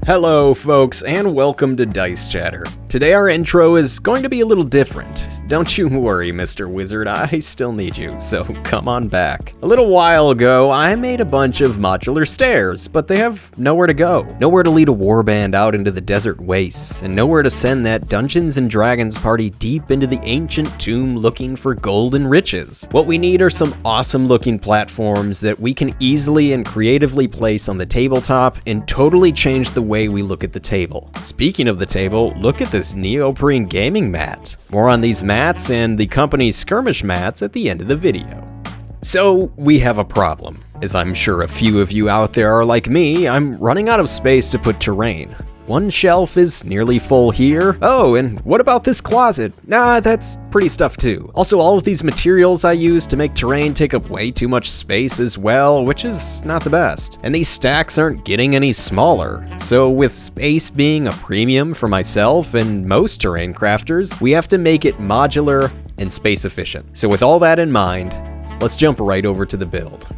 Hello folks, and welcome to Dice Chatter. Today our intro is going to be a little different. Don't you worry, Mr. Wizard, I still need you, so come on back. A little while ago, I made a bunch of modular stairs, but they have nowhere to go. Nowhere to lead a warband out into the desert wastes, and nowhere to send that Dungeons and Dragons party deep into the ancient tomb looking for gold and riches. What we need are some awesome looking platforms that we can easily and creatively place on the tabletop and totally change the way we look at the table. Speaking of the table, look at this neoprene gaming mat. More on these mats and the company's skirmish mats at the end of the video. So we have a problem. As I'm sure a few of you out there are like me, I'm running out of space to put terrain. One shelf is nearly full here. Oh, and what about this closet? Nah, that's pretty stuff too. Also, all of these materials I use to make terrain take up way too much space as well, which is not the best. And these stacks aren't getting any smaller. So with space being a premium for myself and most terrain crafters, we have to make it modular and space efficient. So with all that in mind, let's jump right over to the build.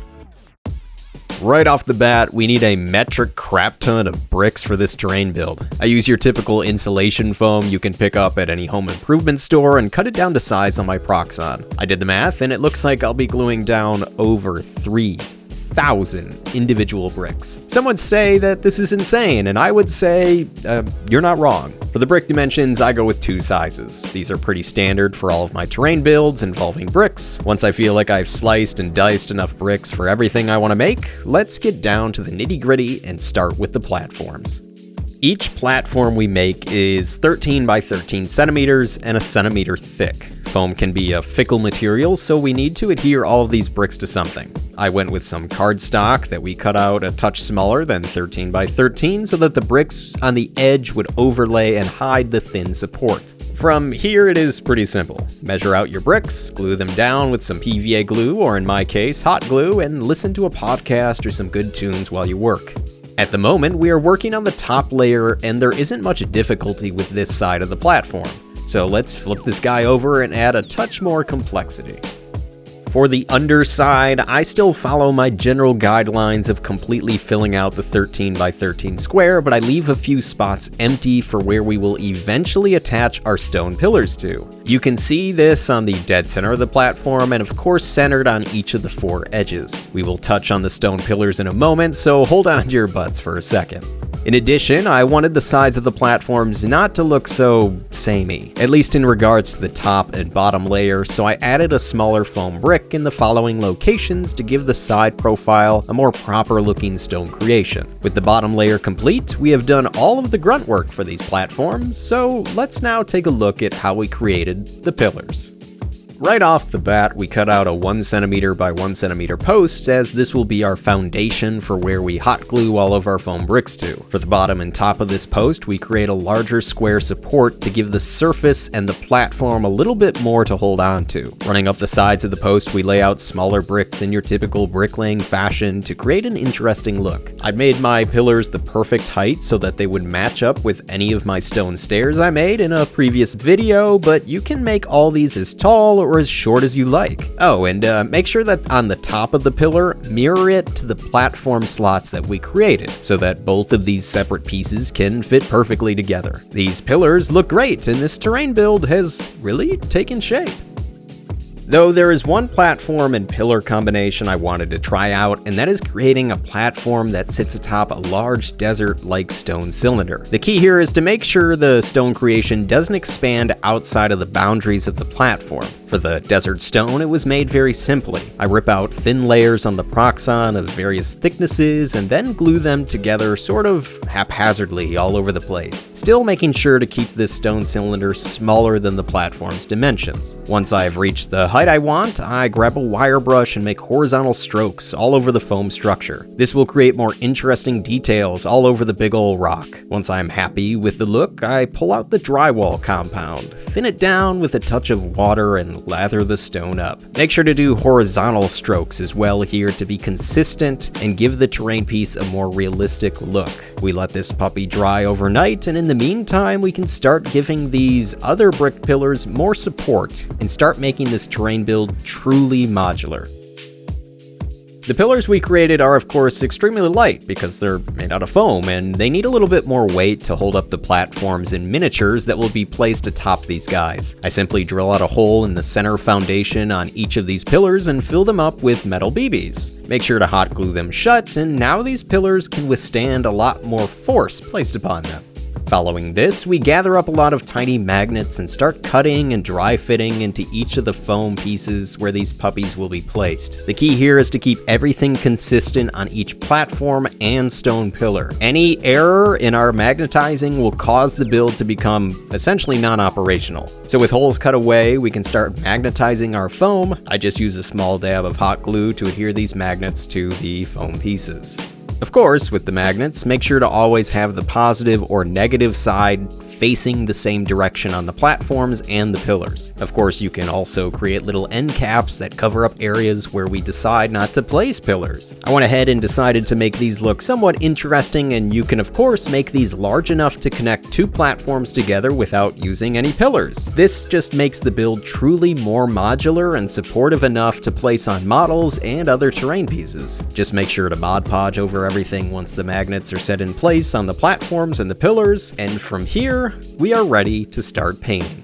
Right off the bat, we need a metric crap ton of bricks for this terrain build. I use your typical insulation foam you can pick up at any home improvement store and cut it down to size on my Proxon. I did the math and it looks like I'll be gluing down over 3,000 individual bricks. Some would say that this is insane, and I would say, you're not wrong. For the brick dimensions, I go with 2 sizes. These are pretty standard for all of my terrain builds involving bricks. Once I feel like I've sliced and diced enough bricks for everything I want to make, let's get down to the nitty-gritty and start with the platforms. Each platform we make is 13 by 13 centimeters and a centimeter thick. Foam can be a fickle material, so we need to adhere all of these bricks to something. I went with some cardstock that we cut out a touch smaller than 13 by 13 so that the bricks on the edge would overlay and hide the thin support. From here it is pretty simple. Measure out your bricks, glue them down with some PVA glue, or in my case, hot glue, and listen to a podcast or some good tunes while you work. At the moment, we are working on the top layer, and there isn't much difficulty with this side of the platform. So let's flip this guy over and add a touch more complexity. For the underside, I still follow my general guidelines of completely filling out the 13 by 13 square, but I leave a few spots empty for where we will eventually attach our stone pillars to. You can see this on the dead center of the platform, and of course centered on each of the 4 edges. We will touch on the stone pillars in a moment, so hold on to your butts for a second. In addition, I wanted the sides of the platforms not to look so samey, at least in regards to the top and bottom layer, so I added a smaller foam brick in the following locations to give the side profile a more proper looking stone creation. With the bottom layer complete, we have done all of the grunt work for these platforms, so let's now take a look at how we created the pillars. Right off the bat, we cut out a 1 centimeter by 1 centimeter post, as this will be our foundation for where we hot glue all of our foam bricks to. For the bottom and top of this post, we create a larger square support to give the surface and the platform a little bit more to hold on to. Running up the sides of the post, we lay out smaller bricks in your typical bricklaying fashion to create an interesting look. I made my pillars the perfect height so that they would match up with any of my stone stairs I made in a previous video, but you can make all these as tall or as short as you like. Oh, and make sure that on the top of the pillar, mirror it to the platform slots that we created, so that both of these separate pieces can fit perfectly together. These pillars look great, and this terrain build has really taken shape. Though there is one platform and pillar combination I wanted to try out, and that is creating a platform that sits atop a large desert-like stone cylinder. The key here is to make sure the stone creation doesn't expand outside of the boundaries of the platform. For the desert stone, it was made very simply. I rip out thin layers on the Proxon of various thicknesses and then glue them together sort of haphazardly all over the place, still making sure to keep this stone cylinder smaller than the platform's dimensions. Once I've reached the height I want, I grab a wire brush and make horizontal strokes all over the foam structure. This will create more interesting details all over the big ol' rock. Once I'm happy with the look, I pull out the drywall compound, thin it down with a touch of water, and lather the stone up. Make sure to do horizontal strokes as well here to be consistent and give the terrain piece a more realistic look. We let this puppy dry overnight, and in the meantime we can start giving these other brick pillars more support and start making this terrain build truly modular. The pillars we created are of course extremely light because they're made out of foam, and they need a little bit more weight to hold up the platforms and miniatures that will be placed atop these guys. I simply drill out a hole in the center foundation on each of these pillars and fill them up with metal BBs. Make sure to hot glue them shut, and now these pillars can withstand a lot more force placed upon them. Following this, we gather up a lot of tiny magnets and start cutting and dry fitting into each of the foam pieces where these puppies will be placed. The key here is to keep everything consistent on each platform and stone pillar. Any error in our magnetizing will cause the build to become essentially non-operational. So with holes cut away, we can start magnetizing our foam. I just use a small dab of hot glue to adhere these magnets to the foam pieces. Of course, with the magnets, make sure to always have the positive or negative side facing the same direction on the platforms and the pillars. Of course, you can also create little end caps that cover up areas where we decide not to place pillars. I went ahead and decided to make these look somewhat interesting, and you can of course make these large enough to connect two platforms together without using any pillars. This just makes the build truly more modular and supportive enough to place on models and other terrain pieces. Just make sure to Mod Podge over everything once the magnets are set in place on the platforms and the pillars, and from here, we are ready to start painting.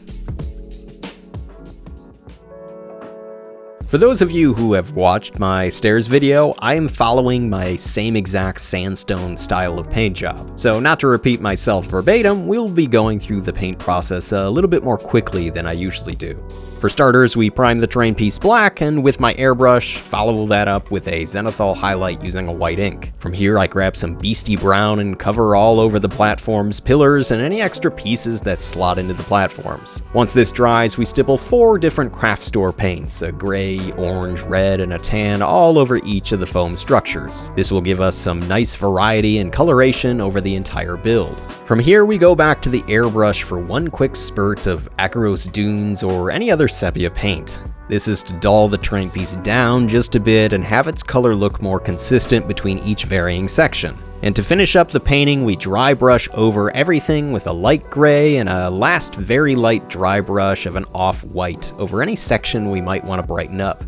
For those of you who have watched my stairs video, I am following my same exact sandstone style of paint job. So not to repeat myself verbatim, we'll be going through the paint process a little bit more quickly than I usually do. For starters, we prime the terrain piece black, and with my airbrush, follow that up with a zenithal highlight using a white ink. From here, I grab some beastie brown and cover all over the platforms, pillars, and any extra pieces that slot into the platforms. Once this dries, we stipple 4 different craft store paints, a gray, orange, red, and a tan all over each of the foam structures. This will give us some nice variety and coloration over the entire build. From here, we go back to the airbrush for one quick spurt of Acheros Dunes or any other sepia paint. This is to dull the terrain piece down just a bit and have its color look more consistent between each varying section. And to finish up the painting, we dry brush over everything with a light gray and a last very light dry brush of an off-white over any section we might want to brighten up.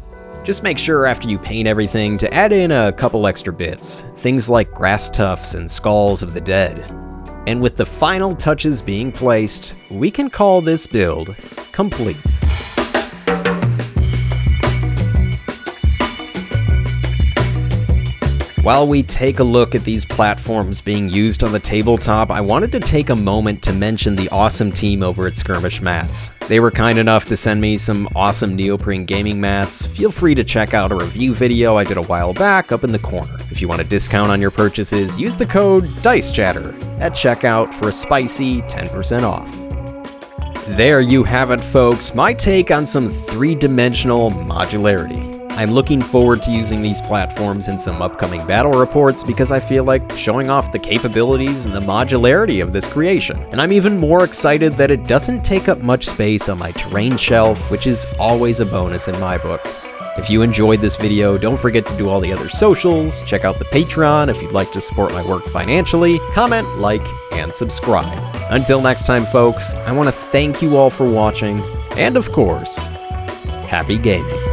Just make sure after you paint everything to add in a couple extra bits, things like grass tufts and skulls of the dead. And with the final touches being placed, we can call this build complete. While we take a look at these platforms being used on the tabletop, I wanted to take a moment to mention the awesome team over at Skirmish Mats. They were kind enough to send me some awesome neoprene gaming mats. Feel free to check out a review video I did a while back up in the corner. If you want a discount on your purchases, use the code DICEChatter at checkout for a spicy 10% off. There you have it, folks, my take on some three-dimensional modularity. I'm looking forward to using these platforms in some upcoming battle reports because I feel like showing off the capabilities and the modularity of this creation. And I'm even more excited that it doesn't take up much space on my terrain shelf, which is always a bonus in my book. If you enjoyed this video, don't forget to do all the other socials, check out the Patreon if you'd like to support my work financially, comment, like, and subscribe. Until next time, folks, I want to thank you all for watching, and of course, happy gaming.